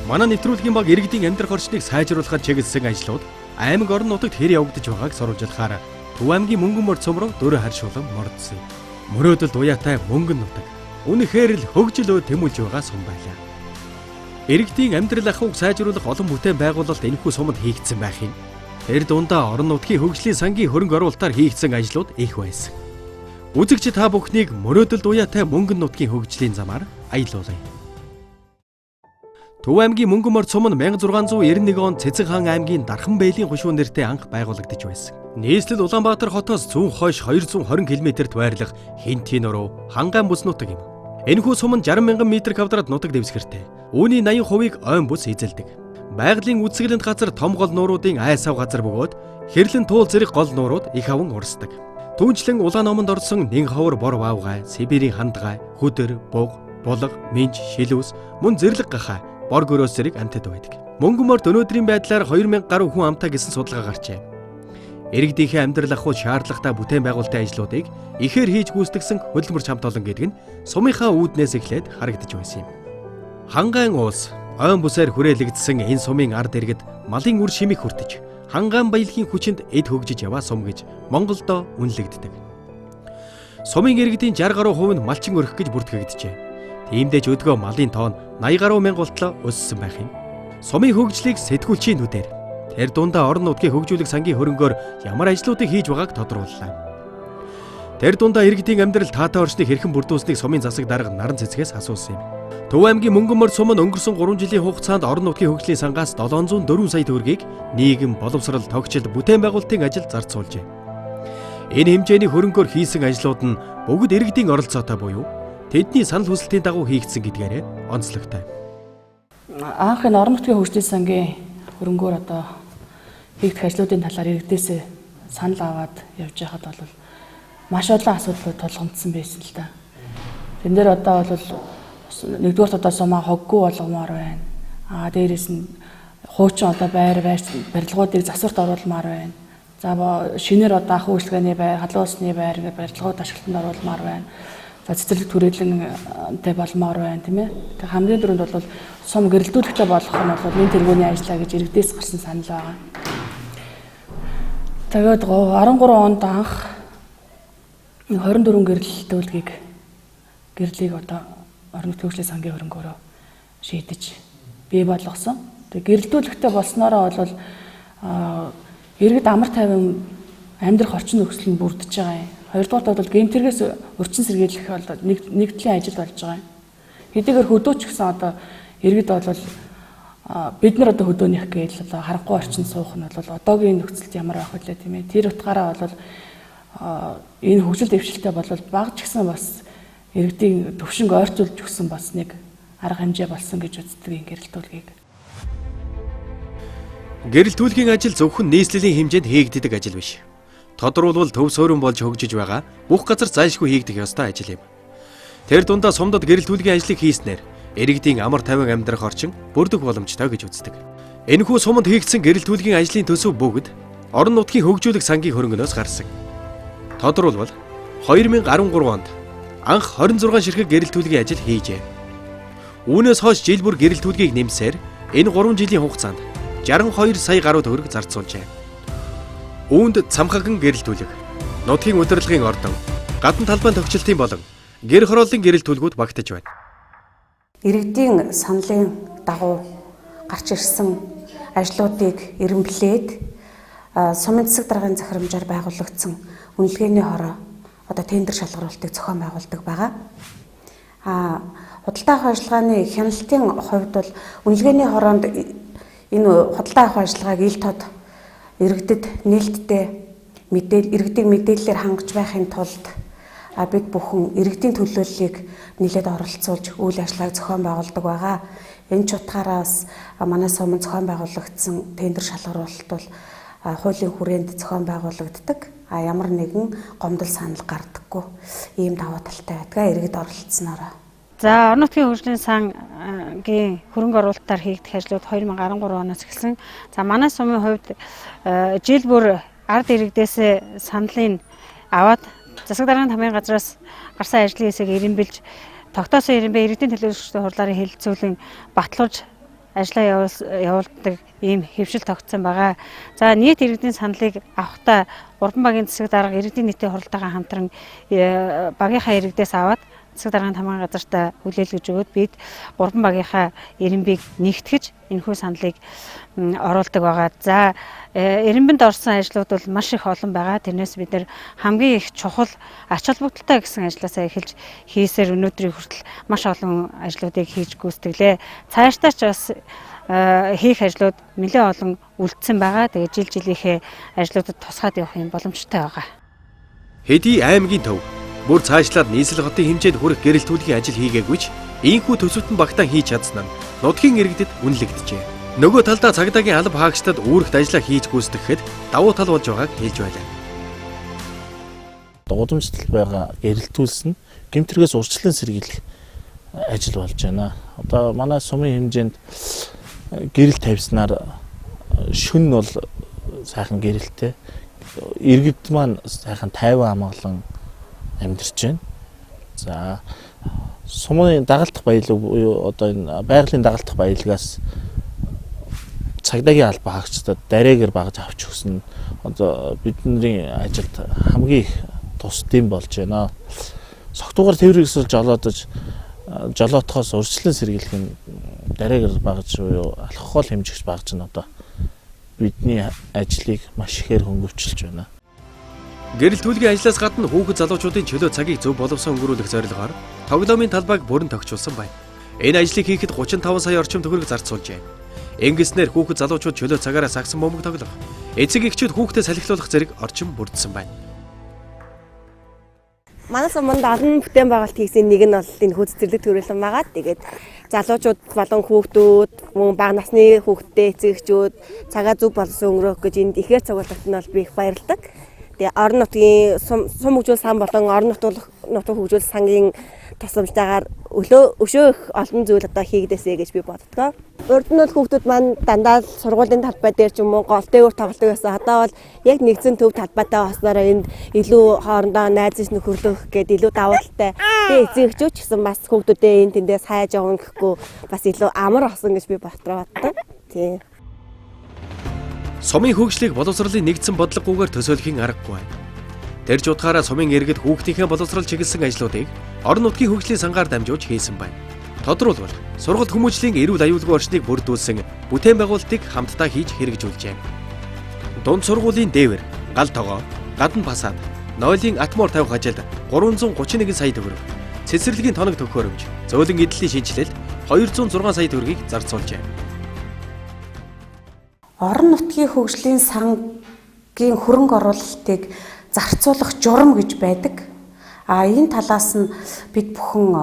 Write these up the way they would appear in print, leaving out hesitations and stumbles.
Манай нэвтрүүлгийн баг иргэдийн амьдрах орчныг сайжруулахад чиглэсэн ажлууд аймаг орон нутагт хэр явагдаж байгааг сурвалжлахаар Төв аймгийн Мөнгөн морь цөмрөө дөрөв харьшуулан мордсон юм. Мөрөөдөл уяатай Мөнгөн нутаг үнэхээр л хөгжил тэмүүлж байгаа сум байлаа. Иргэдийн амьдрал ахуйг сайжруулах олон бүтээн байгуулалт энэхүү сумд хийгдсэн байх юм. Тэр дундаа орон нутгийн хөгжлийн сангийн хөрөнгө оруулалтаар хийгдсэн ажлууд их байсан. Үзэгч та бүхнийг мөрөөдөлд уяатай Мөнгөн нутгийн хөгжлийн замаар аялуулъя. Төв аймгийн Мөнгөн морь цум нь 1691 онд Цэцэн хаан аймгийн Дархан Бэйлийн хушуу нэртэй анх байгуулагдаж байсан. Нийслэл Улаанбаатар хотоос зүүн хойш 220 км-т байрлах Хинтийн нуруу Хангайн бүс нутаг юм. Энэхүү сум нь 60 мянган метр квадрат нутаг дэвсгэртэй. Үүний 80% ойн бүс эзэлдэг. Байгалийн үзэсгэлэнт газар том гол нууруудын айсав газар бөгөөд хэрлэн туул зэрэг гол нуурууд их аван урсдаг. Түүнчлэн улаан номонд орсон нэн ховор бор ваавгай, Сибирийн хандгай, хөдөр, буг, булга, минж, шилүүс, мөн зэрлэг гахай бор гөрөөс зэрэг амьтад байдаг. Мөнгөн морьд өнөөдрийн байдлаар 2000 гаруй хүн амтаа гэсэн судалгаа гарчээ. Иргэдийнхээ амьдрал ахуй шаардлагатай бүтээн байгуулалтын ажлуудыг ихээр хийж гүйцэтгсэн хөдөлмөр чамт олон гэдэг нь сумынхаа үүднээс эхлээд харагдаж байсан юм. Хангайн уус ойн бүсээр хүрээлэгдсэн энэ сумын ард иргэд малын үр шимийг хүртэж Хангайн баялагын хүчинд эд хөгжиж яваа сум гэж Монголдо үнэлэгддэг. Сумын иргэдийн 60 гаруй хувь нь малчин өрөх гэж бүртгэгдэжээ. Тиймдээ ч өдгөө малын тоон 80 гаруй мянга болтлоо өссөн байх юм. Сумын хөгжлийг сэтгүүлчийн нүдээр тэр дундаа орон нутгийн хөгжүүлэх сангийн хөрөнгөөр ямар ажлуудыг хийж байгааг тодрууллаа. Тэр дундаа иргэдийн амьдрал таатай орчныг хэрхэн бүрдүүлснийг сумын засаг дарга Наран цэцгээс асуусан юм. Төв аймгийн Мөнгөн морь цум нь өнгөрсөн 3 жилийн хугацаанд орон нутгийн хөгжлийн сангаас 704 сая төгрөгийг нийгэм, боловсрал, тогтчил, бүтээн байгуулалтын ажилд зарцуулжээ. Энэ хэмжээний хөрөнгөөр хийсэн ажлууд нь бүгд иргэдийн оролцоотой буюу тэдний санал хүсэлтийн дагуу хийгдсэн гэдгээрээ онцлогтой. Анх энэ орон нутгийн хөгжлийн сангийн хөрөнгөөр хийгдэх ажлуудын талаар иргэдээс санал аваад явж байхад бол маш олон асуудлууд тулгамдсан байсан л да. Тэн дээр бол нэгдүгээр сумаа хоггүй болгомоор байна. Дээрээс нь хуучин барилгуудыг засварт оруулмаар байна. За шинээр анх үйлчлэгээний байр, халуун усны байр ингээд барилгууд ашиглалтанд оруулмаар байна. Цэцэрлэг түрээлэнтэй болмоор байна, тийм ээ. Тэг хамгийн дөрөнд бол сум гэрэлтүүлэхтэй болох нь бол нэн тэргүүний ажиллаа гэж иргэдээс гарсан санал байгаа. Тэгээд 13 онд анх 24 гэрлэлтүүлгийг орон нутгийн хөгжлийн сангийн хөрөнгөөрөө шийдэж бий болгосон. Тэг гэрэлтүүлэхтэй болсноороо бол иргэд амар тайван амьдрах орчин нөхцөл нь бүрдэж байгаа юм. Хоёрдугаар бол гэмтэргээс өрчин сэргийлэх бол нэгдлийн ажил болж байгаа юм. Хэдийгээр хөдөөч гэсэн иргэд бол бид нар хөдөөнийх гээл харахгүй орчин суух нь бол одоогийн нөхцөлд ямар байх вэ тийм ээ. Тэр утгаараа бол энэ хөгжил дэвшилтэй бол баг ч гэсэн бас иргэдийн төвшинг ойртуулж өгсөн бас нэг арга хэмжээ болсон гэж үздэг энэ гэрэлтүүлгийг. Гэрэлтүүлгийн ажил зөвхөн нийслэлийн хэмжээнд хийгддэг ажил биш. Тодруулбал төв суурин болж хөгжиж байгаа бүх газар зайлшгүй хийгдэх ёстой ажил юм. Тэр дундаа сумдад гэрэлтүүлгийн ажлыг хийснээр иргэдийн амар тайван амьдрах орчин бүрдэх боломжтой гэж үздэг. Энэхүү сумд хийгдсэн гэрэлтүүлгийн ажлын төсөв бүгд орон нутгийн хөгжүүлэх сангийн хөрөнгөнөөс гарсан. Тодруулбал 2013 онд анх 26 ширхэг гэрэлтүүлгийн ажил хийжээ. Үүнээс хойш жил бүр гэрэлтүүлгийг нэмсээр энэ 3 жилийн хугацаанд 62 сая гаруй төгрөг зарцуулжээ. Үүнд цамхаган гэрэлтүүлэг, нутгийн удирдлагын ордон, гадна талбайн тогтчлтын болон гэр хорооллын гэрэлтүүлгүүд багтаж байна. Иргэдийн саналын дагуу гарч ирсэн ажлуудыг эренблээд сумын засаг даргын захирамжаар байгуулагдсан үнэлгээний хороо тендер шалгаруулалтыг зохион байгуулдаг байгаа. Худалдаа авах ажиллагааны хяналтын хувьд бол үнэлгээний хороонд энэ худалдаа авах ажиллагааг ил тод иргэдэд нээлттэй иргэдийн мэдээллээр хангаж байхын тулд бид бүхэн иргэдийн төлөөллийг нэлээд оролцуулж үйл ажиллагааг зохион байгуулдаг байгаа. Энэ ч утгаараас манай сумын зохион байгуулагдсан тендер шалгаруулалт бол хуулийн хүрээнд зохион байгуулагддаг. Ямар нэгэн гомдол санал гардаггүй ийм даваа талтай байдгаа иргэд оролцсноор. За орон нутгийн хөгжлийн сангийн хөрөнгө оруулалтаар хийгдэх ажлууд 2013 оноос эхэлсэн. За манай сумын хувьд жил бүр ард иргэдээс саналыг аваад засаг даргын тамирын газраас гарсан ажлын хэсэг эренбэлж тогтоосон ирэмбэ иргэдийн төлөөлөгчдийн хурлаараа хэлэлцүүлэн батлуулж ажлаа явуулдаг ийм хэвшил тогтсон байгаа. За нийт иргэдийн саналыг авахдаа 3 багийн засаг дарга иргэдийн нийтийн хуралдаагаа хамтран багийнхаа иргэдээс аваад засаг даргын хамгаалалтын газартаа хүлээлгэж өгөөд бид 3 багийнхаа ирэмбийг нэгтгэж энэхүү саналыг оруулдаг байгаа. За ирэмбэнд орсон ажлууд бол маш их олон байгаа. Тэрнээс бид нэр хамгийн их чухал ач холбогдолтой гэсэн ажлаасаа эхэлж хийсээр өнөөдрийн хүртэл маш олон ажлуудыг хийж гүйцэтгэлээ. Цаашдаа ч бас хийх ажлууд нэлээд олон үлдсэн байгаа. Тэгээ жил жилийнхээ ажлуудад тусгаад явах юм боломжтой байгаа. Хэдий аймгийн төв бүр цаашлаад нийслэл хотын хэмжээнд хүрэх гэрэлтүүлгийн ажил хийгээгүйч ийхүү төсөвтөн багтаан хийж чадсан нь нутгийн иргэдэд үнэлэгдэжээ. Нөгөө талдаа цагдаагийн алба хаагчдад үүрэгт ажиллаа хийж гүйцэтгэхэд давуу тал болж байгааг хэлж байлаа. Удамжтал байгаа гэрэлтүүлсэн гэмтэргээс урьдчилан сэргийлэх ажил болж байна. Одоо манай сумын хэмжээнд гэрэл тавьснаар шүн нь бол сайхан гэрэлтэй. Иргэд маань сайхан тайван амгалан амьдарч байна. За сумын дагалдах баялаг буюу одоо энэ байгалийн дагалдах баялагаас цагдаагийн алба хаагчдад дараагаар багж авч өгсөн одоо бидний ажилд хамгийн их тусдсан болж байна. Согтуугаар тээврэгсэл жолоотохоос урьдчилан сэргийлэх нь дараагаар багж буюу алкогол хэмжигч багж нь одоо бидний ажлыг маш ихээр хөнгөвчилж байна. Гэрэлтүүлгийн ажлаас гадна хүүхэд залуучуудын чөлөө цагийг зөв боловсон өнгөрүүлэх зорилгоор тоглоомын талбайг бүрэн тогтчулсан байна. Энэ ажлыг хийхэд 35 сая орчим төгрөг зарцуулжээ. Ингэснээр хүүхэд залуучууд чөлөө цагаараа сагсан бөмбөг тоглох, эцэг эхчүүд хүүхдэд салхилуулах зэрэг орчин бүрдсэн байна. Манай суманд олон бүтээн байгуулалт хийсэн нэг нь бол энэ хүү цэцэрлэг төрөлн байгаа. Тэгээд залуучууд болон хүүхдүүд, мөн бага насны хүүхдтэй эцэг эхчүүд цагаа зөв боловсон өнгөрөөх гэж энд ихээр цугуулгад нь бол би их баярлалаа. Тэгээ орон нутгийн сум хөгжүүл сан болон орон нутгийн хөгжүүл сангийн тусламжтайгаар өшөө их олон зүйл одоо хийгдээсэй гэж би боддгоо. Урд нь бол хүүхдүүд маань дандаа сургуулийн талбай дээр ч юм уу гол дээгүүр тоглодог байсан. Одоо бол яг нэгдсэн төв талбайтай болсноор энд илүү хоорондоо найзч нөхөрлөх гээд илүү давуу талтай. Тэгээ эцэг эхчүүд ч гэсэн бас хүүхдүүдээ энэ тэндээс хайж явна гэхгүй бас илүү амар болсон гэж би бодлоо. Тийм. Сумын хөгжлийг боловсролын нэгдсэн бодлогогүйгээр төсөөлөхийн аргагүй байна. Тэрж утгаараа сумын иргэд хүүхдийнхээ боловсрол чиглэсэн ажлуудыг орон нутгийн хөгжлийн сангаар дамжуулж хийсэн байна. Тодорхойлбол сургалт хүмүүжлийн эрүүл аюулгүй орчныг бүрдүүлсэн бүтээн байгуулалтыг хамтдаа хийж хэрэгжүүлжээ. Дунд сургуулийн дээвэр, гал тогоо, гадна фасад, нойлын атмор тавих ажилд 331 сая төгрөг, цэцэрлэгийн тоног төхөөрөмж, зөөлөн эдлийн шинжилэлд 206 сая төгрөгийг зарцуулжээ. Орон нутгийн хөгжлийн сангийн хөрөнгө оруулалтыг зарцуулах журам гэж байдаг. Энэ талаас нь бид бүхэн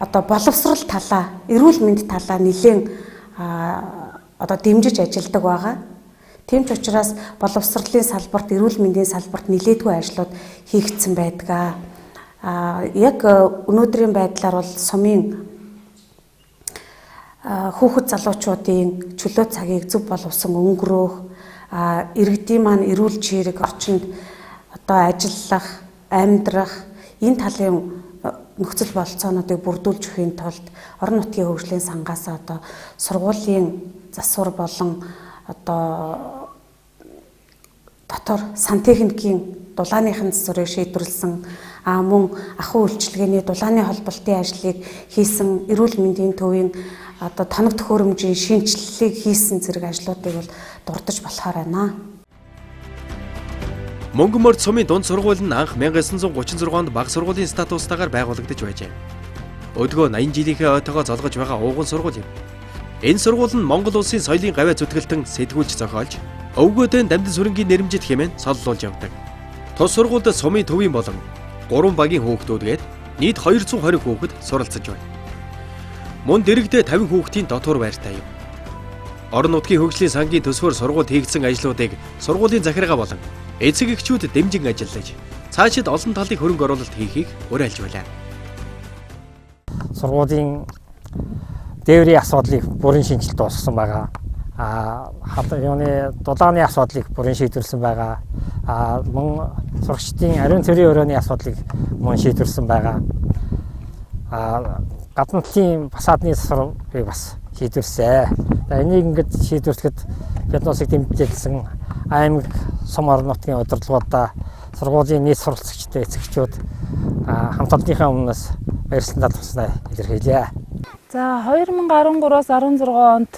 одоо боловсрал талаа, эрүүл мэнд талаа нэлээд одоо дэмжиж ажилладаг байгаа. Тийм ч учраас боловсролын салбарт, эрүүл мэндийн салбарт нэлээдгүй ажлууд хийгдсэн байдаг. Яг өнөөдрийн байдлаар бол сумын хүүхэд залуучуудын чөлөө цагийг зөв боловсон өнгөрөөх, иргэдийн маань эрүүл чирэг орчинд одоо ажиллах, амьдрах энэ талын нөхцөл болцоонуудыг бүрдүүлж өхийн тулд орон нутгийн хөгжлийн сангаас одоо сургуулийн засвар болон одоо дотор сантехникийн дулааныхын засварыг шийдвэрлсэн мөн ахуй үйлчилгээний дулааны холболтын ажлыг хийсэн, эрүүл мэндийн төвийн одоо тоног төхөөрөмжийн шинжилгээг хийсэн зэрэг ажлуудыг бол дурдж болохоор байна. Мөнгөмөрд сумын дунд сургууль нь анх 1936 онд бага сургуулийн статустайгаар байгуулагдаж байжээ. Өдгөө 80 жилийнхээ ойтойгоо золгож байгаа ууган сургууль юм. Энэ сургууль нь Монгол улсын соёлын гавьяа зүтгэлтэн сэтгүүлч зохиолж, өвгөөдөө Дамдын сүрэнгийн нэрмжит хэмээн соллуулж явдаг. Тус сургуульд сумын төвийн болон 3 багийн хүүхдүүдгээд нийт 220 хүүхэд суралцж байна. Мөн дэрэгдээ 50 хүүхдийн дотор байртай юм. Орон нутгийн хөгжлийн сангийн төсвөр сургуульд хийгдсэн ажлуудыг сургуулийн захиргаа болон эцэг эхчүүд дэмжин ажиллаж, цаашид олон талын хөрөнгө оруулалт хийхийг уриалж байлаа. Сургуулийн дээврийн асуудлыг бүрэн шинжилт дуусгасан байгаа. Дулааны асуудлыг бүрэн шийдвэрлсэн байгаа. Мөн сурагчдын ариун цэрийн өрөөний асуудлыг мөн шийдвэрлсэн байгаа. гадна талын фасадны засварыг бас шийдвэрсэн. Энийг ингээд шийдвэрлэхэд бид носыг дэмжижсэн аймаг сум орон нутгийн удирдлагуудаа сургуулийн нийт суралцагчтай эцэгчүүд хамт олонныхаа өмнөөс баярлалаа тусгай илэрхийлье. За 2013-аас 16 онд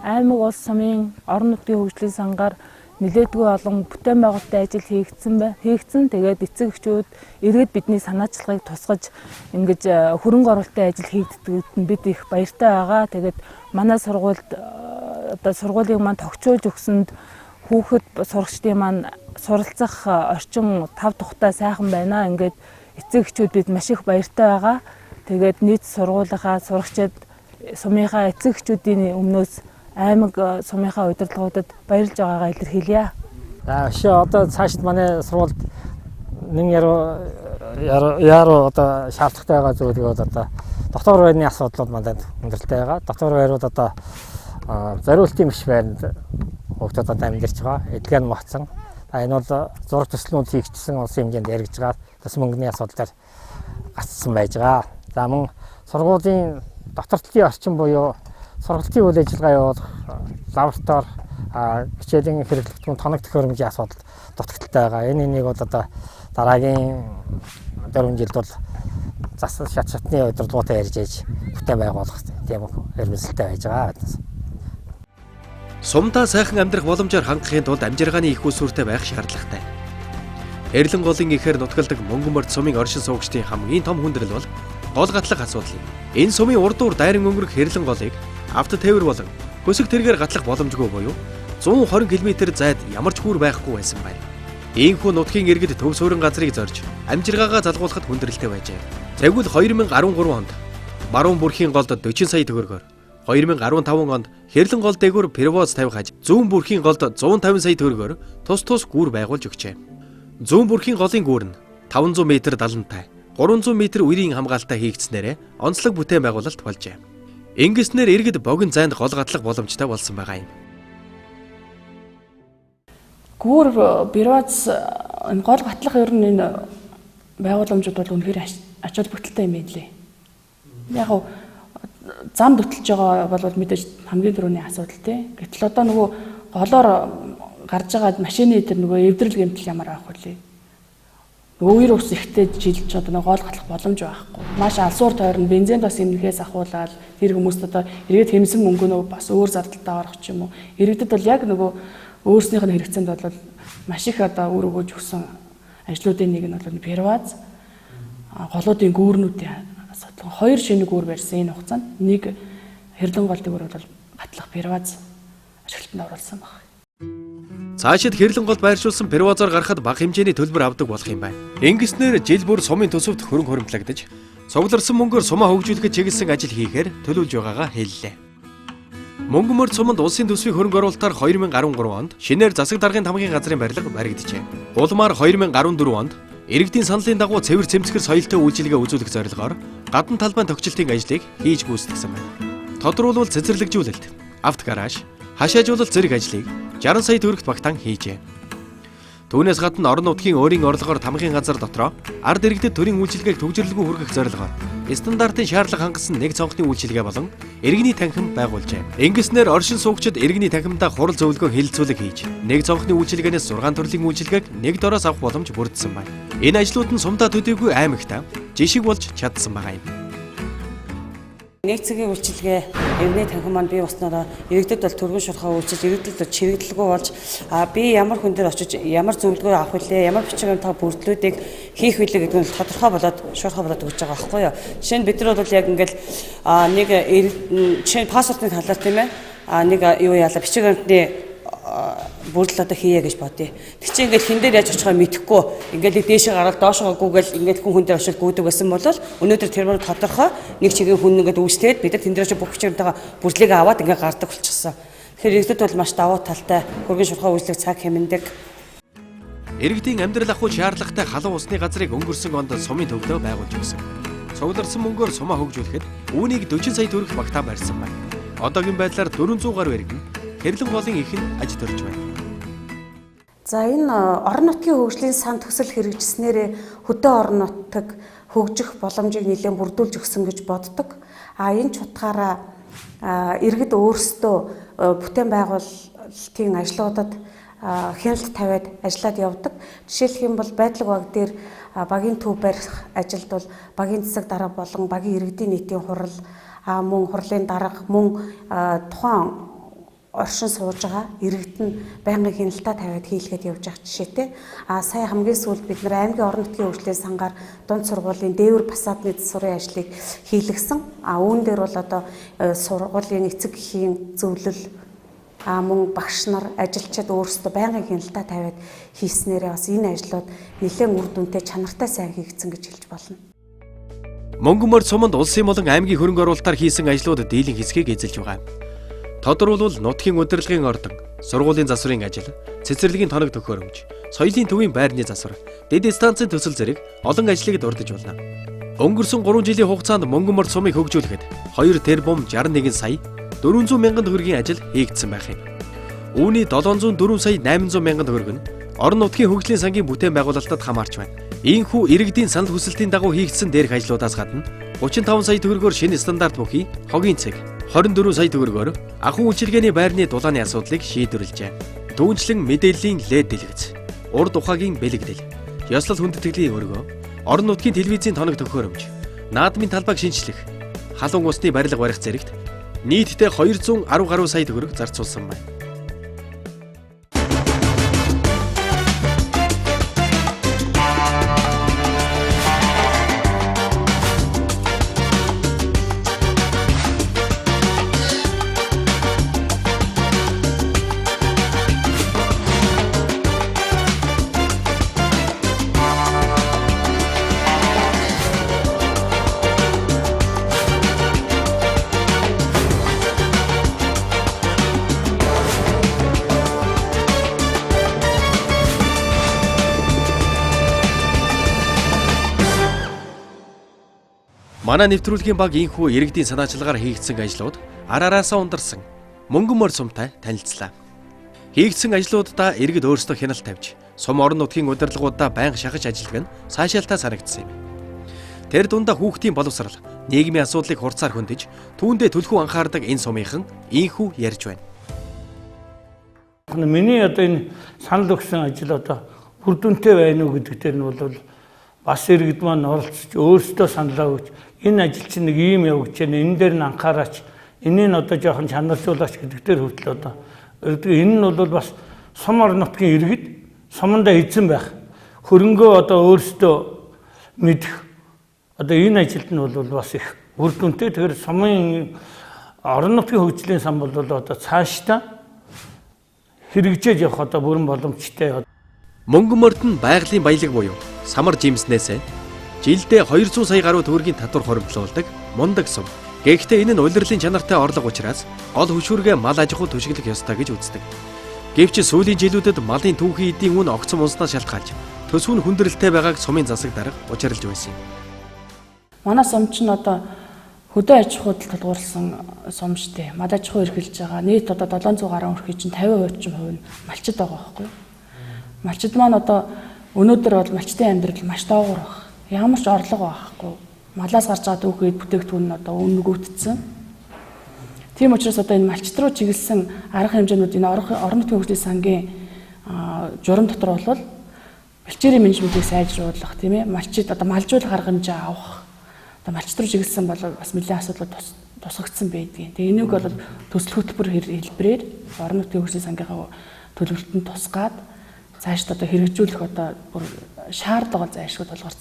аймаг улс сумын орон нутгийн хөгжлийн сангаар нэлээдгүй олон бүтээн байгуулалтын ажил хийгдсэн. Тэгээд эцэг эхчүүд иргэд бидний санаачлагыг тусгаж ингэж хөрөнгө оруулалтын ажил хийгддэгт нь бид их баяртай байгаа. Тэгээд манай сургуульд одоо сургуулийг маань тогтчуулж өгсөнд хүүхэд сурагчдын маань суралцах орчин тав тухтай сайхан байна. Ингээд эцэг эхчүүд бид маш их баяртай байгаа. Тэгээд нийт сургуулийнхаа сурагчид сумынхаа эцэг эхчүүдийн өмнөөс аймаг сумынхаа удирдлагуудад баярлж байгаагаа илэрхийлье. За одоо цаашид манай сургуульд нэн яруу одоо шаардлагатай байгаа зүйлүүд одоо доктор байрны асуудлууд мандад хүндрэлтэй байгаа. Доктор байрууд одоо зориултын биш байранд хүүхдүүдэд амьдарч байгаа. Эдгээр нь моцсон. Энэ бол зураг төслүүд хийгдсэн улсын хэмжээнд яригдж байгаа. Бас мөнгөний асуудлаар гацсан байж байгаа. За мөн сургуулийн доктортлын орчин буюу сургалтын үйл ажиллагаа явуулах лаборатори хичээлийн хэрэглэгдэхүүн тоног төхөөрөмжийн асуудал дутагдaltaй байгаа. Энийг бол одоо дараагийн 4 жилд бол зас шатны удирдлагуудаа ярьж ээж бүтээн байгуулах тийм эрмэлзэлтэй байж байгаа. Сумдаа сайхан амьдрах боломжоор хангахын тулд амжиргааны их усүртэй байх шаардлагатай. Хэрлэн голын ихээр нутгалдаг Мөнгөмөрд сумын оршин суугчдын хамгийн том хүндрэл бол гол гатлах асуудал юм. Энэ сумын урд дуур дайран өнгөрөх хэрлэн голыг автотээвэр болон хөсөг тэргээр гатлах боломжгүй буюу 120 км зайд ямар ч хүүр байхгүй байсан байна. Ийхүү нутгийн иргэд төв суурин газрыг зорж амжиргаагаа залгуулахад хүндрэлтэй байжээ. Тэгвэл 2013 онд Баруун бүрхийн голд 40 сая төгрөгөөр 2015 онд Хэрлэн гол дээгүүр перевоз тавих аж Зүүн бүрхийн голд 150 сая төгрөгөөр тус гүүр байгуулж өгчээ. Зүүн бүрхийн голын гүүр нь 500 м далантай, 300 м үерийн хамгаалалтаа хийгдснээр онцлог бүтээн байгуулалт болжээ. Ингэснээр иргэд богино зайд гол гатлах боломжтой болсон байгаа юм. Гүүр перевоз гол гатлах ер нь энэ байгууламжууд бол үнэхээр ач холбогдолтой юм ээ. Яг нь зам дөтөлж байгаа бол мэдээж хамгийн түрүүний асуудал тий. Гэтэл одоо нөгөө голоор гарч байгаа машины дээр нөгөө эвдрэл гэмтэл ямар авах вэ? Нөгөө үер ус ихтэй жилж одоо нөгөө гол гатлах боломж байхгүй. Маш алсуур тойрон бензин бас эмнэхээс ахуулаад тэр хүмүүст одоо эргээд хэмсэн мөнгө нөгөө бас өөр зардалтай орох ч юм уу. Иргэдэд бол яг нөгөө өөрснийх нь хэрэгцээнд бол маш их одоо үр өгөөж өгсөн ажлуудын нэг нь бол перевоз голуудын гүүрнүүдийн асуудал. 2 шинэ гүүр барьсан энэ хугацаанд нэг Хэрлэн гол дээгүүр бол гатлах перевоз ашиглалтанд оруулсан байна. Цаашид Хэрлэн голд байршуулсан перевозоор гарахад бага хэмжээний төлбөр авдаг болох юм байна. Ингэснээр жил бүр сумын төсөвт хөрөнгө хуримтлагдаж, цугларсан мөнгөөр сумаа хөгжүүлэхэд чиглэсэн ажил хийхээр төлөвлөж байгаагаа хэллээ. Мөнгөмөрд суманд улсын төсвийн хөрөнгө оруулалтаар 2013 онд шинээр засаг даргын тамгын газрын барилга баригджээ. Улмаар 2014 онд иргэдийн саналын дагуу цэвэр цэмцгэр соёлтой үйлчилгээ үзүүлэх зорилгоор гадна талбайн тогтчлтын ажлыг хийж гүйцэтгэсэн байна. Тодруулбал цэцэрлэгжүүлэлт, автогараж, хашаажуулалт зэрэг ажлыг 60 сая төгрөгт багтаан хийжээ. Түүнээс гадна орон нутгийн өөрийн орлогоор тамгын газар дотроо ард иргэдэд төрийн үйлчилгээг төвжирлгүй хүргэх зорилгоор стандартын шаардлага хангасан нэг цонхны үйлчилгээ болон иргэний танхим байгуулжээ. Ингэснээр оршин суугчид иргэний танхимдаа хурал зөвлөгөө хэлэлцүүлэг хийж нэг цонхны үйлчилгээнээс 6 төрлийн үйлчилгээг нэг дороос авах боломж бүрдсэн байна. Энэ ажлууд нь сумдаа төдийгүй аймагтаа жишг болж чадсан байгаа юм. Нэг цагийн үйлчилгээ иргэний танхим маань бий болсноороо иргэдэд бол төргөн шурхаа үйлчилж иргэдэд бол чирэгдэлгүй болж би ямар хүн дээр очиж ямар зөвлөгөө авах вүлээ ямар бичиг баримтаа бүрдлүүдийг хийх вүлээ гэдэг нь тодорхой болоод шуурхаа болоод өгч байгаа байхгүй юу. Жишээ нь бид нар бол яг ингээл нэг жишээ нь паспортын талаар тийм ээ нэг юу яалаа бичиг баримтны бүрдэл одоо хийе гэж бодъё. Тэг чи ингээд хин дээр яаж очихоо мэдэхгүй ингээд дээшээ гараад доошоо гүгэл ингээд хүн дээр очиж гүйдэг байсан бол өнөөдөр тэр маань тодорхой нэг чигийн хүн ингээд үүсгээд бид нар тэн дээр очиж бүх бичвэртэйгээ бүрдлийг аваад ингээд гардаг болчихсон. Тэгэхээр иргэдэд бол маш давуу талтай хөргөн шурхаа үйлчлэг цаг хэмнэдэг. Иргэдийн амьдрал ахуй шаардлагатай халуун усны газрыг өнгөрсөн онд сумын төвдөө байгуулж өгсөн. Цугларсан мөнгөөр сумаа хөгжүүлэхэд үүнийг 40 сая төгрөг багтаан барьсан байна. Одоогийн байдлаар 400 гаруй иргэн Хэрлэн голын ихэн аж төрж байна. За энэ орон нутгийн хөгжлийн сан төсөл хэрэгжснээр хөдөө орон нутаг хөгжих боломжийг нэлээд бүрдүүлж өгсөн гэж боддог. Энэ ч утгаараа иргэд өөрсдөө бүтээн байгуулалтын ажлуудад хяналт тавиад ажиллаад явдаг. Жишээлх юм бол байдлаг баг дээр багийн төв барих ажилд бол багийн засаг дарга болон багийн иргэдийн нийтийн хурал мөн хурлын дарга мөн тухайн оршин сууж байгаа иргэд нь байнгын хяналтаа тавиад хийлгээд явж байгаа жишээтэй. Сая хамгийн сүүлд бид нэр аймгийн орон нутгийн хөгжлийн сангаар дунд сургуулийн дээвэр фасадны засварын ажлыг хийлгэсэн. Үүн дээр бол одоо сургуулийн эцэг эхийн зөвлөл мөн багш нар ажилчид өөрсдөө байнгын хяналтаа тавиад хийснээрээ бас энэ ажлууд нэлээд үр дүнтэй чанартай сайн хийгдсэн гэж хэлж болно. Мөнгөн морь суманд улсын болон аймгийн хөрөнгө оруулалтаар хийсэн ажлууд дийлэн хэсгийг эзэлж байгаа. Тодорхойлбол нутгийн удирдлагын ордон, сургуулийн засварын ажил, цэцэрлэгийн тоног төхөөрөмж, соёлын төвийн байрны засвар, дэд станцын төсөл зэрэг олон ажлыг дурдж болно. Өнгөрсөн 3 жилийн хугацаанд мөнгөн морь сумыг хөгжүүлэхэд 2 тэрбум 61 сая 400 мянган төгрөгийн ажил хийгдсэн байх юм. Үүний 704 сая 800 мянган төгрөг нь орон нутгийн хөгжлийн сангийн бүтээн байгуулалтад хамаарч байна. Ийхүү иргэдийн санал хүсэлтийн дагуу хийгдсэн дээрх ажлуудаас гадна 35 сая төгрөгөөр шинэ стандарт бүхий, хогийн цэг, 24 сая төгрөгөөр ахуй үйлчилгээний байрны дулааны асуудлыг шийдвэрлэжээ. Түүнчлэн мэдээллийн лед дэлгэц, урд ухаагийн бэлэгдэл, ёслол хүндэтгэлийн өргөө, орон нутгийн телевизийн тоног төхөөрөмж, наадмын талбайг шинжлэх, халуун усны барилга барих зэрэгт нийтдээ 210 гаруй сая төгрөг зарцуулсан байна. Манай нэвтрүүлгийн баг инхүү иргэдийн санаачлагаар хийгдсэн ажлууд арараасаа ундарсан мөнгөн морь сумтай танилцлаа. Хийгдсэн ажлуудаа иргэд өөрсдөө хяналт тавьж, сум орон нутгийн удирдлагуудаа байнга шахаж ажиллах нь сайшаалтаа санагдсан юм. Тэр дундаа хүүхдийн боловсрал, нийгмийн асуудлыг хурцаар хөндөж, түүндээ төлхөө анхаардаг энэ сумынхан инхүү ярьж байна. Миний одоо энэ санал өгсөн ажил одоо үр дүнтэй байна уу гэдэг дээр нь бол бас иргэд маань оролцож өөрсдөө саналаа өгч энэ ажил чинь нэг ийм явагдаж байна. Энэ дээр нь анхаараач. Энийг одоо жоохон чанаржуулаач гэдэг дээр хүртэл одоо энэ нь бол бас сум орон нутгийн иргэд сумандаа эзэн байх. Хөрөнгөө одоо өөрсдөө мэдэх. Одоо энэ ажилд нь бол бас их үр дүнтэй. Тэгэхээр сумын орон нутгийн хөгжлийн сан бол одоо цаашдаа хэрэгжиж явах одоо бүрэн боломжтой. Мөнгөн морьд нь байгалийн баялаг буюу самар жимснээс жилдээ 200 сая гаруй төгрөгийн татвар хоригдлуулдаг мундаг сум. Гэхдээ энэ нь улирлын чанартай орлого учраас гол хөшүүргээ мал аж ахуй түшиглэх ёстой гэж үздэг. Гэвч сүүлийн жилүүдэд малын түүхийн эдийн үн огцом унснаас шалтгаалж төсөв нь хүндрэлтэй байгааг сумын засаг дарга учралж байсан юм. Манай сум чинь одоо хөдөө аж ахуйд тулгуурласан сум штэ. Мал аж ахуй эрхэлж байгаа. Нийт одоо 700 гаруй өрхий чинь 50% ч хувь нь малчид байгаа байхгүй юу? Малчид маань одоо өнөөдөр бол малчдын амьдрал маш доогуур байна. Ямар ч орлого байхгүй. Малаас гарч байгаа түүхийд бүтээгдэхүүн нь одоо үнэгүүдсэн. Тийм учраас одоо энэ малчид руу чиглэсэн арга хэмжээнүүд энэ орон нутгийн хөгжлийн сангийн журам дотор бол бэлчээрийн менежментийг сайжруулах тийм ээ. Малчид одоо малжуулах арга хэмжээ авах. Одоо малчид руу чиглэсэн бол бас нэлээд асуудал тусгагдсан байдгийг. Тэгээ энийг бол төсөл хөтөлбөр хэлбэрээр орон нутгийн хөгжлийн сангийнхаа төлөвлөлтөнд тусгаад цаашд одоо хэрэгжүүлэх одоо бүр шаардлага зайлшгүй тулгарсан.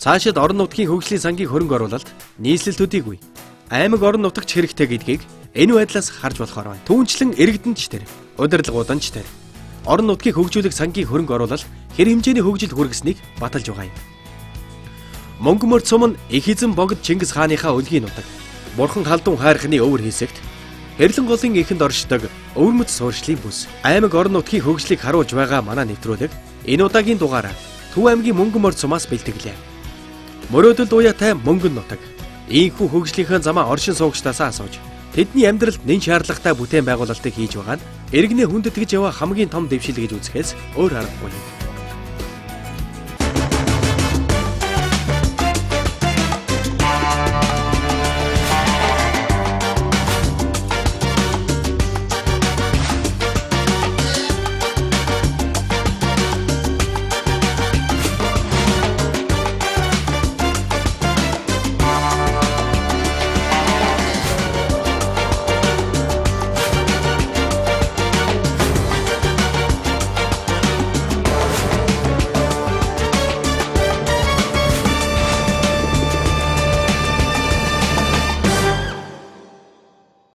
Цаашид орон нутгийн хөгжлийн сангийн хөрөнгө оруулалт нийслэл төдийгүй аймаг орон нутагч хэрэгтэй гэдгийг энэ байдлаас харж болохоор байна. Түүнчлэн иргэдэнд ч тэр, удирдлагууданд ч тэр орон нутгийг хөгжүүлэх сангийн хөрөнгө оруулалт хэр хэмжээний хөгжил хүргэснийг баталж байгаа юм. Мөнгөн морь сум нь их эзэн богд Чингис хааныхаа өлгийн нутаг. Бурхан халдун хайрхны өвөр хийсэгт Хэрлэн голын эхэнд оршдог өвөрмөц суурьшлын бүс. Аймаг орон нутгийн хөгжлийг харуулж байгаа манай нэвтрүүлэг энэ удаагийн дугаараа Төв аймгийн мөнгөн морь сумаас бэлтгэлээ. Мөрөөдөл уяатай мөнгөн нутаг. Ийхүү хөгжлийнхээ замаа оршин суугчдаас асууж тэдний амьдралд нэн шаардлагатай бүтээн байгуулалтыг хийж байгаа нь иргэнэ хүндэтгэж яваа хамгийн том дэвшил гэж үзэхээс өөр аргагүй юм.